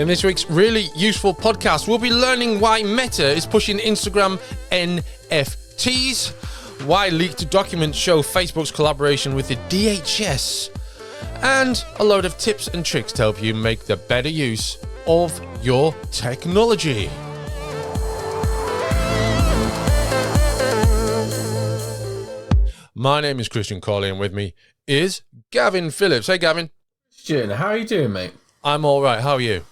In this week's really useful podcast, we'll be learning why Meta is pushing Instagram NFTs, why leaked documents show Facebook's collaboration with the DHS, and a load of tips and tricks to help you make the better use of your technology. My name is Christian Corley, and with me is Gavin Phillips. Hey, Gavin. Christian, how are you doing, mate? I'm all right. How are you?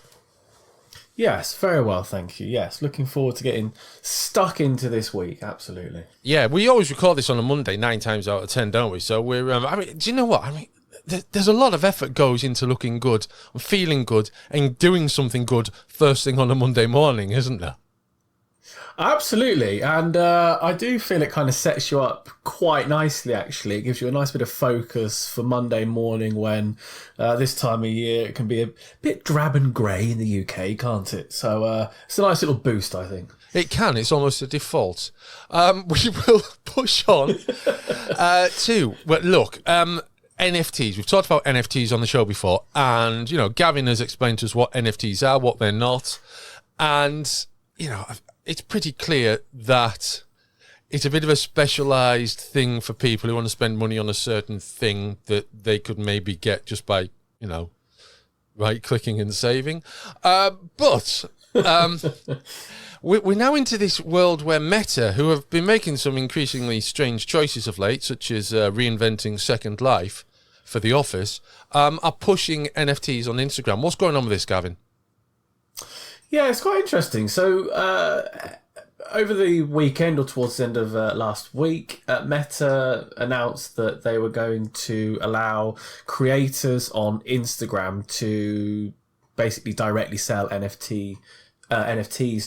Yes, very well, thank you. Yes, looking forward to getting stuck into this week. Absolutely. Yeah, we always record this on a Monday, 9 times out of 10, don't we? So we're. Do you know what? There's a lot of effort goes into looking good, feeling good, and doing something good first thing on a Monday morning, isn't there? Absolutely, and I do feel it kind of sets you up quite nicely, actually. It gives you a nice bit of focus for Monday morning when this time of year it can be a bit drab and grey in the UK, can't it? So it's a nice little boost, I think. It can. It's almost a default. We will push on to... Well, look... NFTs. We've talked about NFTs on the show before, and, you know, Gavin has explained to us what NFTs are, what they're not, and, you know, it's pretty clear that it's a bit of a specialised thing for people who want to spend money on a certain thing that they could maybe get just by, you know, right-clicking and saving. But we're now into this world where Meta, who have been making some increasingly strange choices of late, such as reinventing Second Life for The Office, are pushing NFTs on Instagram. What's going on with this, Gavin? Yeah, it's quite interesting. So over the weekend or towards the end of last week, Meta announced that they were going to allow creators on Instagram to basically directly sell NFTs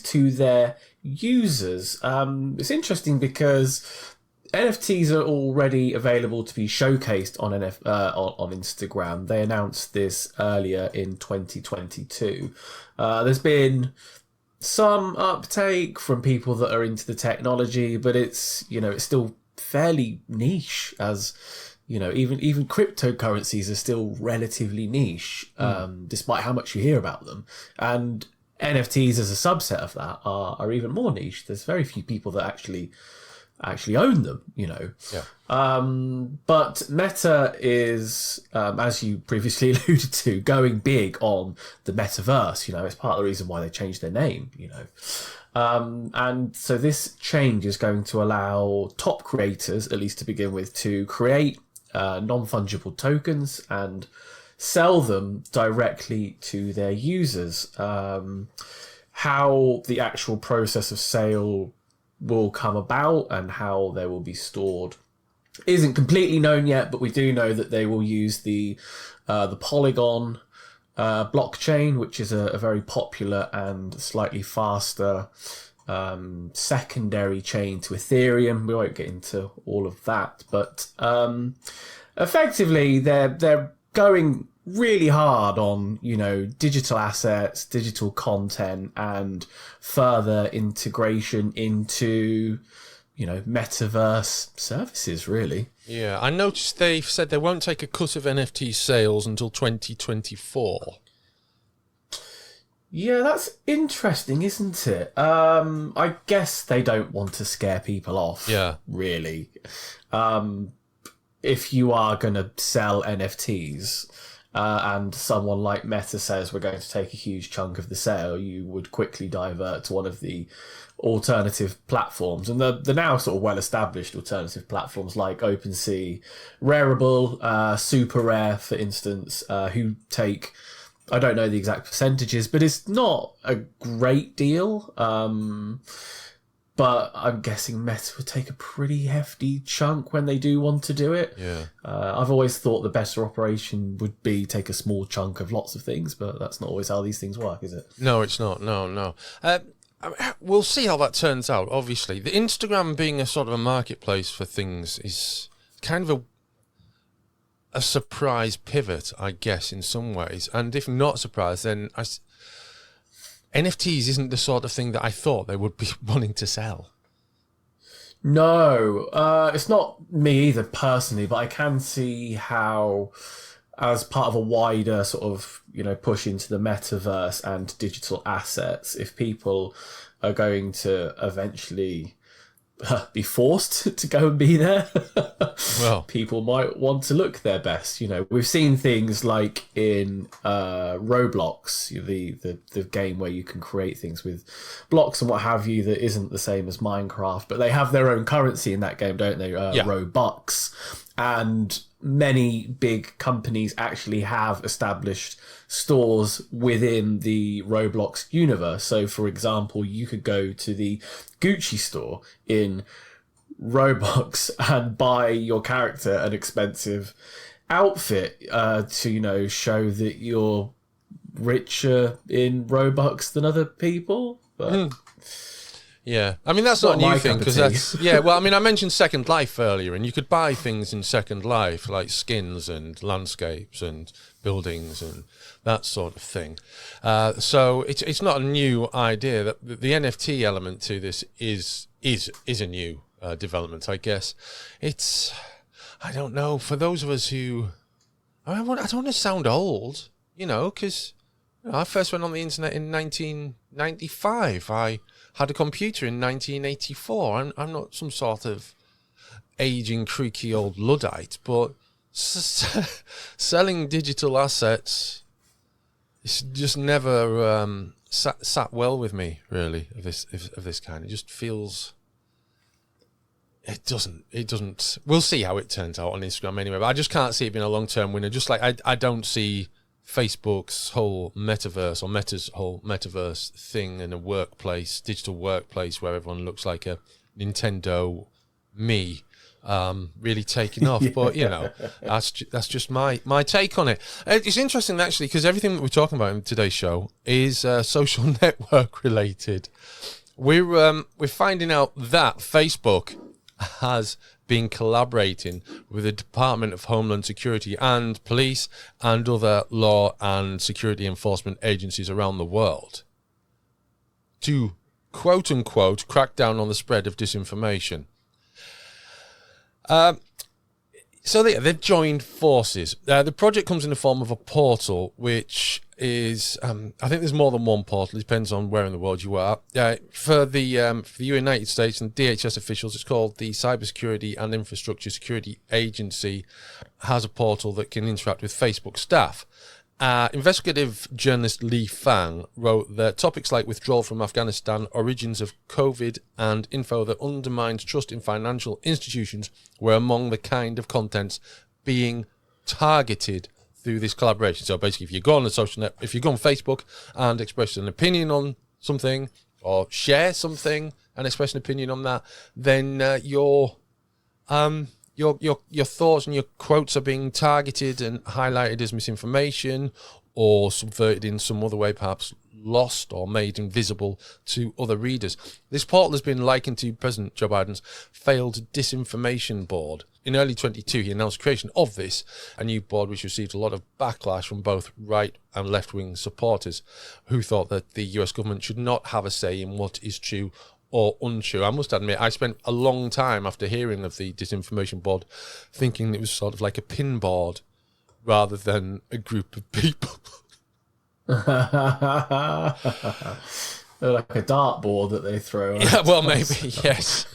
to their users. It's interesting because NFTs are already available to be showcased on on Instagram. They announced this earlier in 2022. There's been some uptake from people that are into the technology, but it's still fairly niche, as you know, even cryptocurrencies are still relatively niche, despite how much you hear about them. And NFTs as a subset of that are even more niche. There's very few people that actually own them, you know. Yeah. But Meta is, as you previously alluded to, going big on the metaverse. You know, it's part of the reason why they changed their name, you know. And so this change is going to allow top creators, at least to begin with, to create non-fungible tokens and sell them directly to their users. How the actual process of sale will come about and how they will be stored isn't completely known yet, but we do know that they will use the Polygon blockchain, which is a very popular and slightly faster secondary chain to Ethereum. We won't get into all of that, but effectively they're going really hard on, you know, digital assets, digital content, and further integration into, you know, metaverse services, really. Yeah, I noticed they've said they won't take a cut of NFT sales until 2024. Yeah, that's interesting, isn't it? I guess they don't want to scare people off, really. If you are going to sell NFTs, and someone like Meta says we're going to take a huge chunk of the sale, you would quickly divert to one of the alternative platforms. And the now sort of well-established alternative platforms like OpenSea, Rarible, Super Rare, for instance, who take, I don't know the exact percentages, but it's not a great deal. But I'm guessing Meta would take a pretty hefty chunk when they do want to do it. Yeah. I've always thought the better operation would be take a small chunk of lots of things, but that's not always how these things work, is it? No, it's not. No. We'll see how that turns out, obviously. The Instagram being a sort of a marketplace for things is kind of a surprise pivot, I guess, in some ways. And if not surprised, then NFTs isn't the sort of thing that I thought they would be wanting to sell. No, it's not me either personally, but I can see how as part of a wider sort of, push into the metaverse and digital assets, if people are going to eventually be forced to go and be there, Well, people might want to look their best. We've seen things like in Roblox, the game where you can create things with blocks and what have you that isn't the same as Minecraft, but they have their own currency in that game, don't they? Robux. And many big companies actually have established stores within the Roblox universe. So, for example, you could go to the Gucci store in Roblox and buy your character an expensive outfit to, show that you're richer in Robux than other people. But yeah, I mean, that's not a new thing, because I mentioned Second Life earlier, and you could buy things in Second Life, like skins and landscapes and buildings and that sort of thing. So it's not a new idea. That the NFT element to this is a new development, I guess. I don't know, for those of us who, I don't want to sound old, because I first went on the internet in 1995. I had a computer in 1984. I'm not some sort of aging, creaky old Luddite, but selling digital assets, it's just never sat well with me, really, of this kind. It just feels... It doesn't. We'll see how it turns out on Instagram anyway, but I just can't see it being a long-term winner. Just like I don't see Facebook's whole metaverse, or Meta's whole metaverse thing in a workplace, digital workplace where everyone looks like a Nintendo me, really taking off. But that's just my take on it. It's interesting actually, because everything that we're talking about in today's show is social network related. We're finding out that Facebook has been collaborating with the Department of Homeland Security and police and other law and security enforcement agencies around the world to, quote unquote, crack down on the spread of disinformation. So they've joined forces. The project comes in the form of a portal, which is, I think there's more than one portal. It depends on where in the world you are. For the United States and DHS officials, it's called the Cybersecurity and Infrastructure Security Agency, has a portal that can interact with Facebook staff. Investigative journalist Li Fang wrote that topics like withdrawal from Afghanistan, origins of COVID, and info that undermines trust in financial institutions were among the kind of contents being targeted through this collaboration. So basically, if you go on if you go on Facebook and express an opinion on something, or share something and express an opinion on that, then your thoughts and your quotes are being targeted and highlighted as misinformation, or subverted in some other way, perhaps lost or made invisible to other readers. This portal has been likened to President Joe Biden's failed disinformation board. In early 2022, he announced creation of this, a new board which received a lot of backlash from both right and left-wing supporters who thought that the US government should not have a say in what is true or untrue. I must admit, I spent a long time after hearing of the disinformation board thinking it was sort of like a pin board rather than a group of people. They're like a dartboard that they throw. Yeah, well, maybe, yes.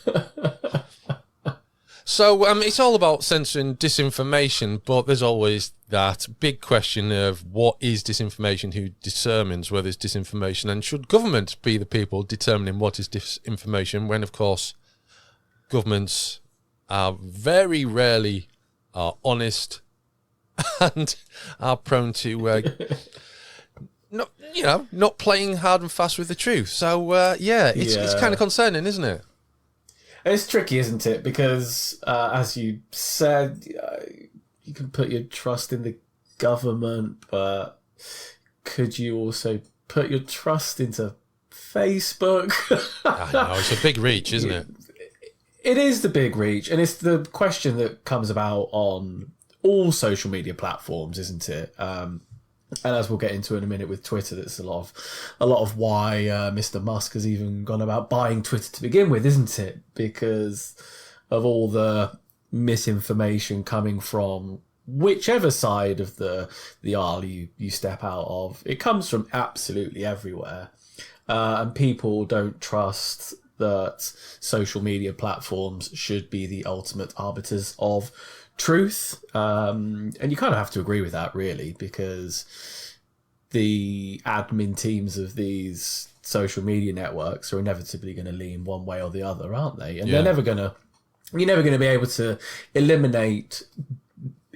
So it's all about censoring disinformation, but there's always that big question of what is disinformation, who determines whether it's disinformation, and should government be the people determining what is disinformation when, of course, governments are very rarely honest and are prone to not playing hard and fast with the truth. So, it's kind of concerning, isn't it? It's tricky, isn't it? Because, as you said, you can put your trust in the government, but could you also put your trust into Facebook? I know, it's a big reach, isn't it? It is the big reach, and it's the question that comes about on all social media platforms, isn't it? And as we'll get into in a minute with Twitter, that's a lot of why Mr. Musk has even gone about buying Twitter to begin with, isn't it? Because of all the misinformation coming from whichever side of the aisle you step out of, it comes from absolutely everywhere. And people don't trust that social media platforms should be the ultimate arbiters of truth. And you kind of have to agree with that, really, because the admin teams of these social media networks are inevitably going to lean one way or the other, aren't they? And you're never going to be able to eliminate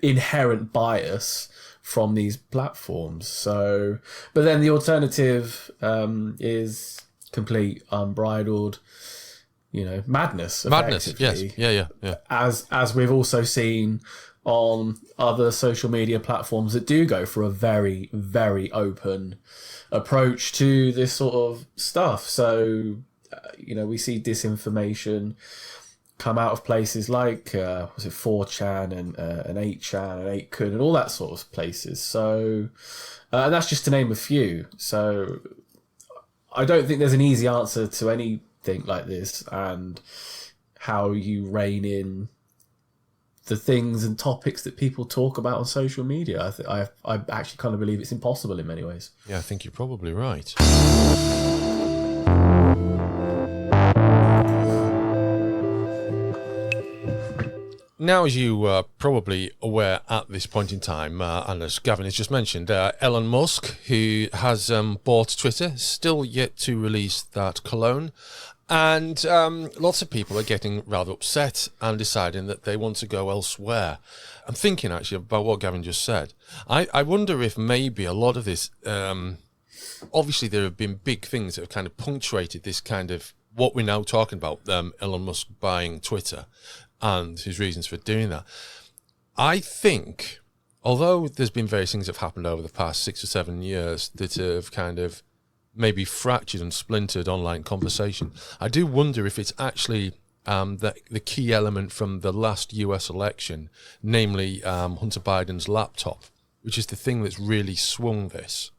inherent bias from these platforms. So, but then the alternative is complete unbridled, madness. Madness, yes. Yeah. As we've also seen on other social media platforms that do go for a very, very open approach to this sort of stuff. So, we see disinformation come out of places like, was it 4chan and 8chan and 8kun and all that sort of places. So, and that's just to name a few. So I don't think there's an easy answer to anything like this and how you rein in the things and topics that people talk about on social media. I actually kind of believe it's impossible in many ways. Yeah, I think you're probably right. Now, as you are probably aware at this point in time, and as Gavin has just mentioned, Elon Musk, who has bought Twitter, still yet to release that cologne. And lots of people are getting rather upset and deciding that they want to go elsewhere. I'm thinking actually about what Gavin just said. I wonder if maybe a lot of this, obviously there have been big things that have kind of punctuated this kind of what we're now talking about, Elon Musk buying Twitter and his reasons for doing that. I think, although there's been various things that have happened over the past 6 or 7 years that have kind of maybe fractured and splintered online conversation, I do wonder if it's actually the key element from the last US election, namely Hunter Biden's laptop, which is the thing that's really swung this.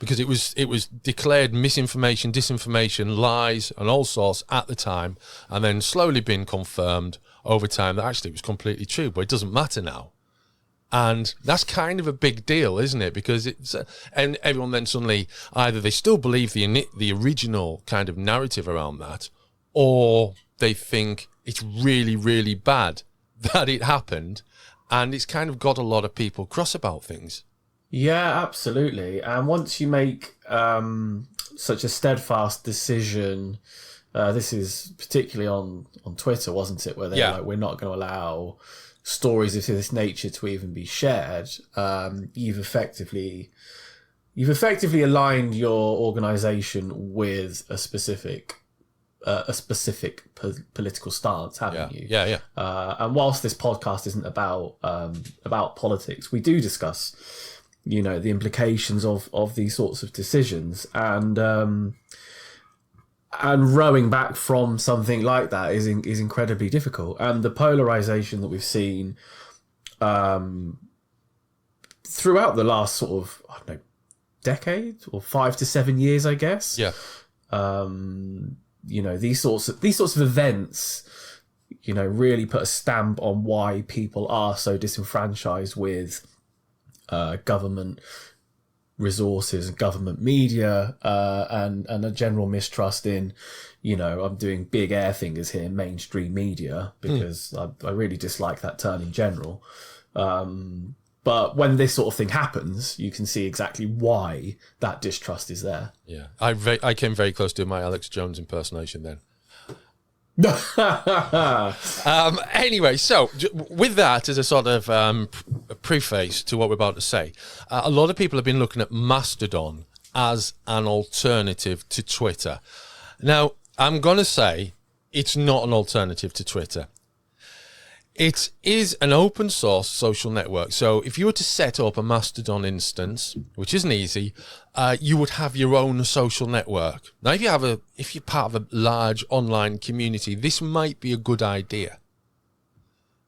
Because it was declared misinformation, disinformation, lies, and all sorts at the time, and then slowly been confirmed over time that actually it was completely true, but it doesn't matter now. And that's kind of a big deal, isn't it? Because it's and everyone then suddenly either they still believe the original kind of narrative around that, or they think it's really, really bad that it happened, and it's kind of got a lot of people cross about things. Yeah, absolutely. And once you make such a steadfast decision, this is particularly on Twitter, wasn't it? Where they're like, we're not going to allow stories of this nature to even be shared. You've effectively aligned your organisation with a specific political stance, haven't you? Yeah. And whilst this podcast isn't about politics, we do discuss the implications of these sorts of decisions, and rowing back from something like that is incredibly difficult. And the polarization that we've seen throughout the last sort of, I don't know, decade or 5 to 7 years, I guess. Yeah. These sorts of events, really put a stamp on why people are so disenfranchised with government resources and government media, and a general mistrust in, I'm doing big air fingers here, mainstream media, because I really dislike that term in general. But when this sort of thing happens, you can see exactly why that distrust is there. Yeah, I came very close to my Alex Jones impersonation then. Anyway, so with that as a sort of preface to what we're about to say, a lot of people have been looking at Mastodon as an alternative to Twitter. Now, I'm going to say it's not an alternative to Twitter. It is an open source social network. So if you were to set up a Mastodon instance, which isn't easy, you would have your own social network. Now, if you're part of a large online community, this might be a good idea.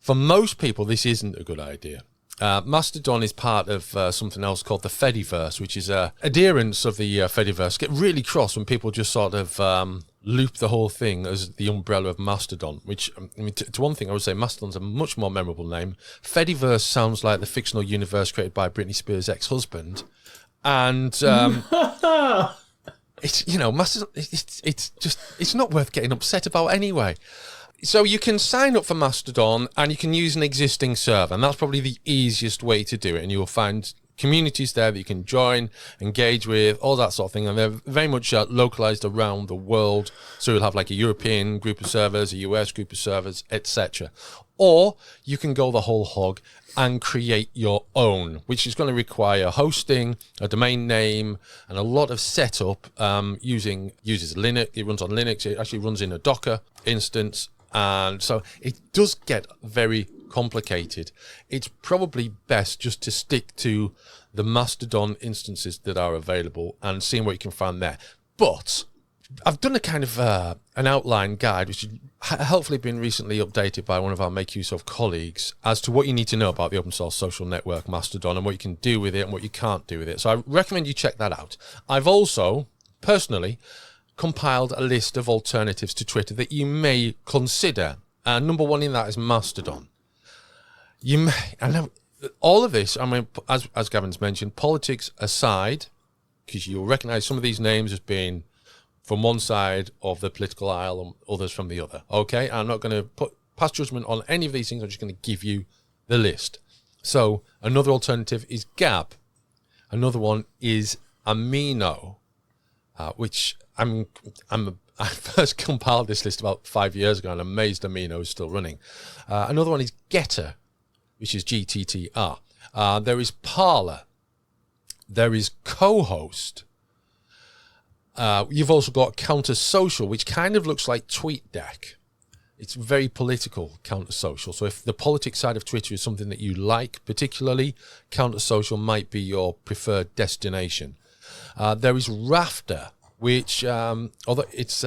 For most people, this isn't a good idea. Mastodon is part of something else called the Fediverse, which is adherents of the Fediverse get really cross when people just sort of loop the whole thing as the umbrella of Mastodon, which, I mean, to one thing, I would say Mastodon's a much more memorable name. Fediverse sounds like the fictional universe created by Britney Spears' ex-husband. And it's, you know, Mastodon, it's not worth getting upset about anyway. So you can sign up for Mastodon and you can use an existing server, and that's probably the easiest way to do it. And you'll find communities there that you can join, engage with, all that sort of thing. And they're very much localized around the world. So you'll have like a European group of servers, a US group of servers, etc. Or you can go the whole hog and create your own, which is going to require hosting, a domain name, and a lot of setup. Uses Linux. It runs on Linux. It actually runs in a Docker instance. And so it does get very complicated. It's probably best just to stick to the Mastodon instances that are available and seeing what you can find there. But I've done a kind of an outline guide, which has hopefully been recently updated by one of our Make Use Of colleagues, as to what you need to know about the open source social network Mastodon and what you can do with it and what you can't do with it. So I recommend you check that out. I've also, personally, compiled a list of alternatives to Twitter that you may consider. Number one in that is Mastodon. I know all of this, I mean, as Gavin's mentioned, politics aside, because you'll recognize some of these names as being from one side of the political aisle and others from the other. Okay, I'm not going to pass judgment on any of these things. I'm just going to give you the list. So another alternative is Gab. Another one is Amino, which I first compiled this list about 5 years ago, and I'm amazed Amino is still running. Another one is Getter, which is GTTR. There is Parler. There is Co-host. You've also got Counter Social, which kind of looks like TweetDeck. It's very political, Counter Social. So if the politics side of Twitter is something that you like particularly, Counter Social might be your preferred destination. There is Rafter, which, although it's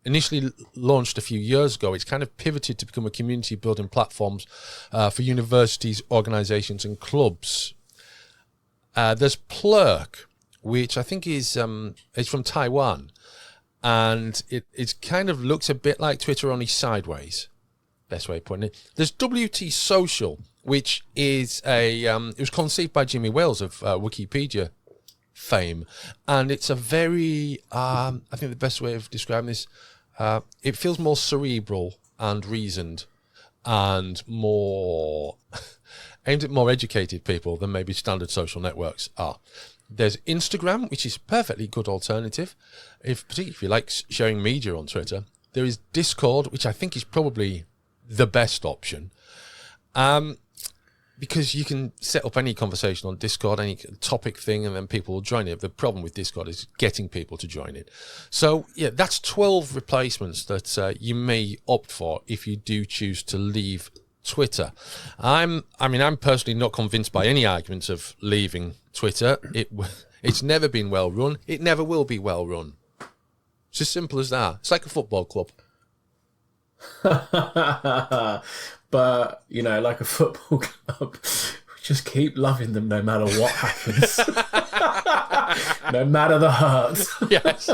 initially launched a few years ago, it's kind of pivoted to become a community building platforms for universities, organizations, and clubs. There's Plurk, which I think is from Taiwan, and it kind of looks a bit like Twitter, only sideways. Best way of putting it. There's WT Social, which is it was conceived by Jimmy Wales of Wikipedia fame, and it's a very I think the best way of describing this, it feels more cerebral and reasoned and more aimed at more educated people than maybe standard social networks are. There's Instagram, which is a perfectly good alternative, particularly if you like sharing media on Twitter. There is Discord, which I think is probably the best option, because you can set up any conversation on Discord, any topic thing, and then people will join it. The problem with Discord is getting people to join it. So, yeah, that's 12 replacements that you may opt for if you do choose to leave Twitter. I'm personally not convinced by any arguments of leaving Twitter. It's never been well run. It never will be well run. It's as simple as that. It's like a football club. But, you know, like a football club, we just keep loving them no matter what happens. No matter the hurt. Yes.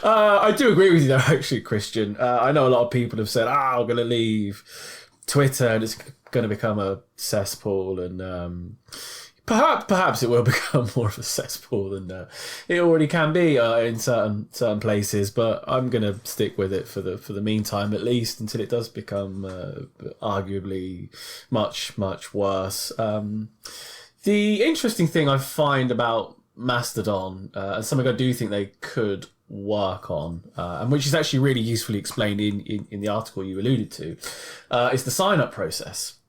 I do agree with you, though, actually, Christian. I know a lot of people have said, I'm going to leave Twitter and it's going to become a cesspool. And perhaps it will become more of a cesspool than it already can be in certain places. But I'm going to stick with it for the meantime, at least, until it does become arguably much, much worse. The interesting thing I find about Mastodon, and something I do think they could work on, and which is actually really usefully explained in the article you alluded to, is the sign-up process,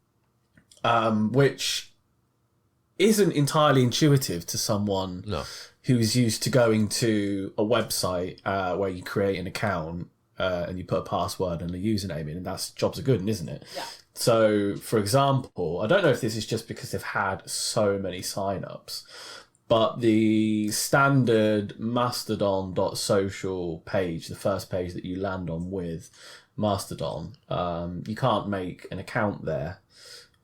which isn't entirely intuitive to someone who's used to going to a website where you create an account and you put a password and a username in, and that's jobs are good, isn't it? Yeah. So, for example, I don't know if this is just because they've had so many sign-ups, but the standard mastodon.social page, the first page that you land on with Mastodon, you can't make an account there.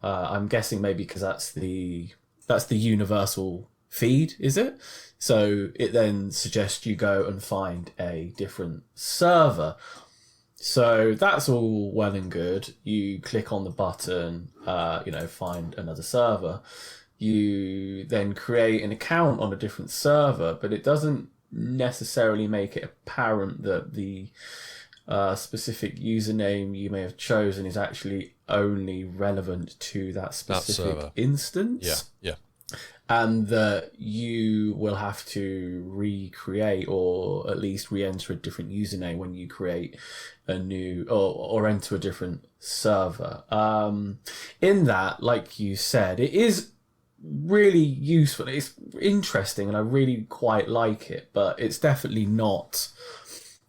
I'm guessing maybe because that's the universal feed, is it? So it then suggests you go and find a different server. So that's all well and good. You click on the button, find another server. You then create an account on a different server, but it doesn't necessarily make it apparent that the specific username you may have chosen is actually only relevant to that specific instance. Yeah. And that you will have to recreate or at least re-enter a different username when you create a new or enter a different server. In that, like you said, it is really useful. It's interesting and I really quite like it, but it's definitely not...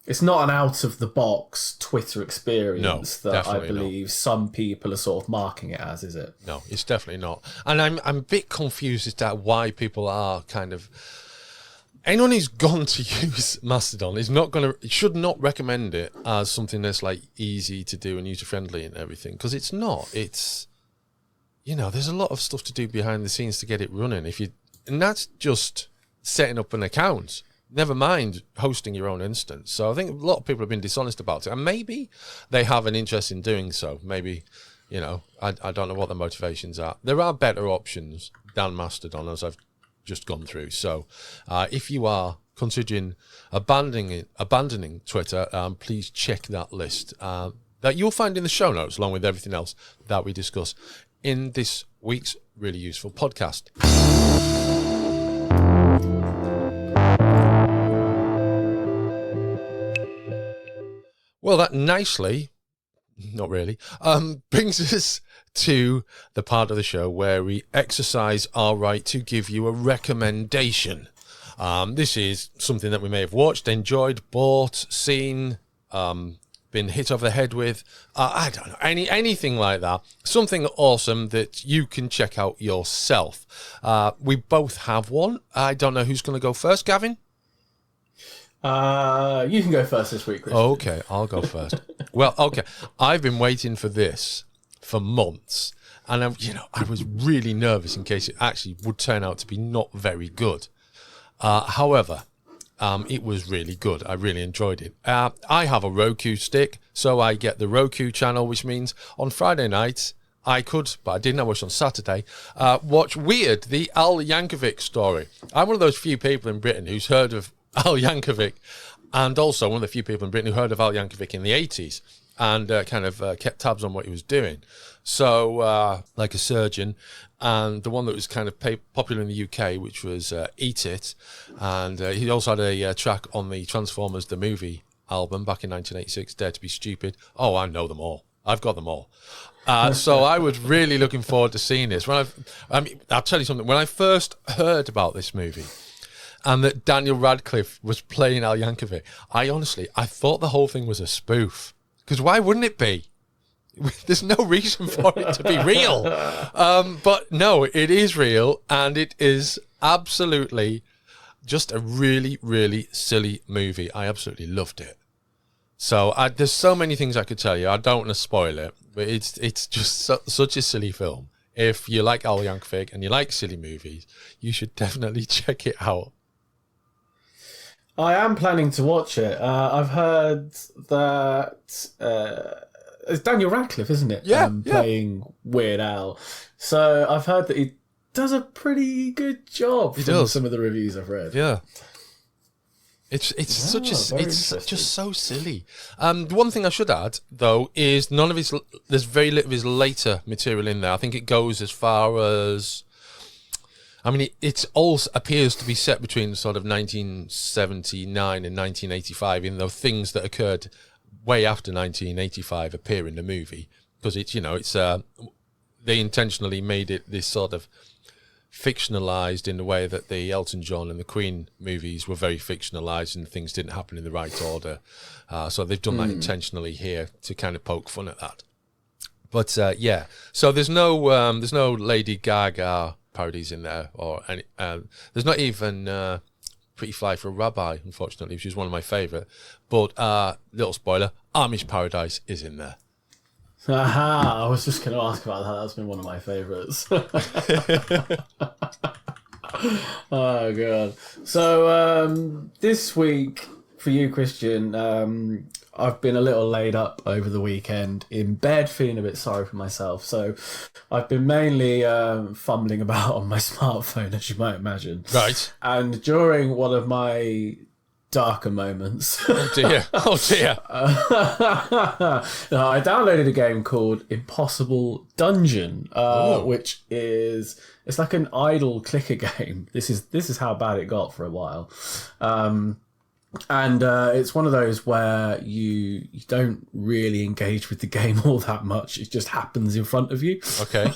It's not an out-of-the-box Twitter experience that I believe some people are sort of marking it as, is it? No, it's definitely not. And I'm a bit confused as to why people are kind of... Anyone who's gone to use Mastodon should not recommend it as something that's like easy to do and user-friendly and everything, because it's not. It's, there's a lot of stuff to do behind the scenes to get it running. And that's just setting up an account. Never mind hosting your own instance. So I think a lot of people have been dishonest about it. And maybe they have an interest in doing so. Maybe, I don't know what the motivations are. There are better options than Mastodon, as I've just gone through. So if you are considering abandoning Twitter, please check that list that you'll find in the show notes, along with everything else that we discuss in this week's really useful podcast. Well, that nicely, not really, brings us to the part of the show where we exercise our right to give you a recommendation. This is something that we may have watched, enjoyed, bought, seen, been hit over the head with. I don't know, anything like that. Something awesome that you can check out yourself. We both have one. I don't know who's going to go first, Gavin? You can go first this week, Christian. Okay, I'll go first. Well, okay. I've been waiting for this for months, and I was really nervous in case it actually would turn out to be not very good. However, it was really good. I really enjoyed it. I have a Roku stick, so I get the Roku channel, which means on Friday nights I could, but I didn't. I watched on Saturday. Watch Weird, the Al Yankovic story. I'm one of those few people in Britain who's heard of Al Yankovic, and also one of the few people in Britain who heard of Al Yankovic in the 80s and kept tabs on what he was doing. So, like a surgeon, and the one that was kind of popular in the UK, which was Eat It, and he also had a track on the Transformers the Movie album back in 1986, Dare to Be Stupid. Oh, I know them all. I've got them all. So I was really looking forward to seeing this. I'll tell you something. When I first heard about this movie, and that Daniel Radcliffe was playing Al Yankovic, I thought the whole thing was a spoof. Because why wouldn't it be? There's no reason for it to be real. But no, it is real, and it is absolutely just a really, really silly movie. I absolutely loved it. So there's so many things I could tell you. I don't want to spoil it, but it's just such a silly film. If you like Al Yankovic and you like silly movies, you should definitely check it out. I am planning to watch it. I've heard that it's Daniel Radcliffe, isn't it? Yeah, playing Weird Al. So I've heard that he does a pretty good job from some of the reviews I've read. Yeah. It's just so silly. The one thing I should add though is there's very little of his later material in there. I think it goes as far as, it all appears to be set between sort of 1979 and 1985, in the things that occurred way after 1985 appear in the movie, because they intentionally made it this sort of fictionalized in the way that the Elton John and the Queen movies were very fictionalized and things didn't happen in the right order. So they've done that intentionally here to kind of poke fun at that. But so there's no Lady Gaga parodies in there, or any. There's not even Pretty Fly for a Rabbi, unfortunately, which is one of my favourite. But little spoiler, Amish Paradise is in there. Aha! I was just going to ask about that. That's been one of my favourites. Oh god. So this week for you, Christian, I've been a little laid up over the weekend in bed, feeling a bit sorry for myself. So I've been mainly fumbling about on my smartphone, as you might imagine. Right. And during one of my darker moments, Oh dear. Oh dear. I downloaded a game called Impossible Dungeon, which is it's like an idle clicker game. This is how bad it got for a while. And it's one of those where you don't really engage with the game all that much. It just happens in front of you. Okay.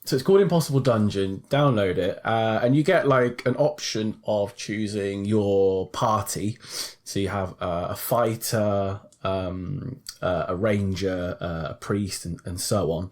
So it's called Impossible Dungeon. Download it, and you get like an option of choosing your party. So you have a fighter, a ranger, a priest, and so on.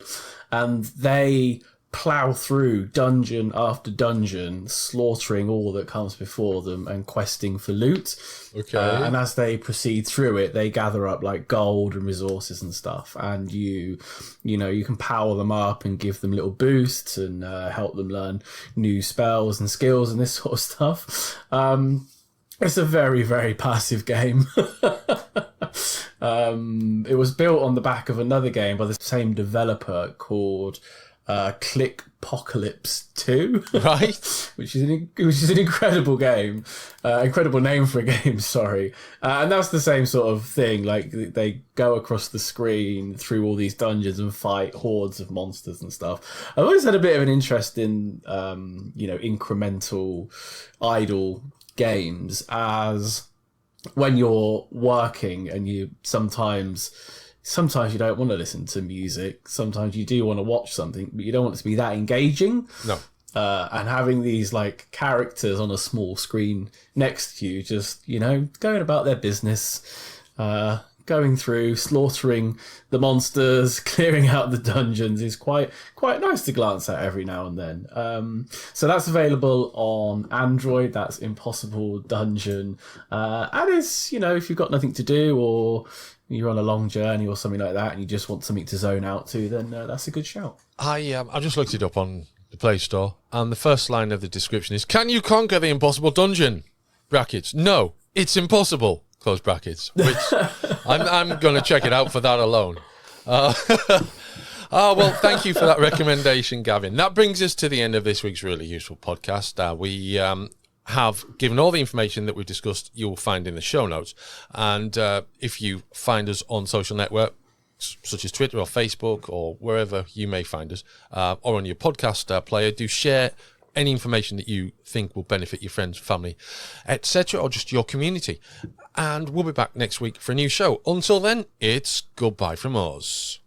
And they plow through dungeon after dungeon, slaughtering all that comes before them and questing for loot. Okay. And as they proceed through it, they gather up like gold and resources and stuff. And you can power them up and give them little boosts and help them learn new spells and skills and this sort of stuff. It's a very, very passive game. It was built on the back of another game by the same developer called Click Apocalypse 2, Right. which is an incredible game, incredible name for a game. Sorry, and that's the same sort of thing. Like they go across the screen through all these dungeons and fight hordes of monsters and stuff. I've always had a bit of an interest in incremental, idle games, as when you're working and you sometimes you don't want to listen to music. Sometimes you do want to watch something, but you don't want it to be that engaging. No. And having these like characters on a small screen next to you, just, going about their business, going through, slaughtering the monsters, clearing out the dungeons is quite nice to glance at every now and then. So that's available on Android. That's Impossible Dungeon. And it's, if you've got nothing to do or you're on a long journey or something like that and you just want something to zone out to, then that's a good shout. I just looked it up on the Play Store, and the first line of the description is, "Can you conquer the impossible dungeon?" Brackets. No, it's impossible. Close brackets. Which I'm going to check it out for that alone. Well, thank you for that recommendation, Gavin. That brings us to the end of this week's really useful podcast. We have given all the information that we've discussed you'll find in the show notes. And if you find us on social network, such as Twitter or Facebook or wherever you may find us, or on your podcast player, do share any information that you think will benefit your friends, family, etc., or just your community. And we'll be back next week for a new show. Until then, it's goodbye from us.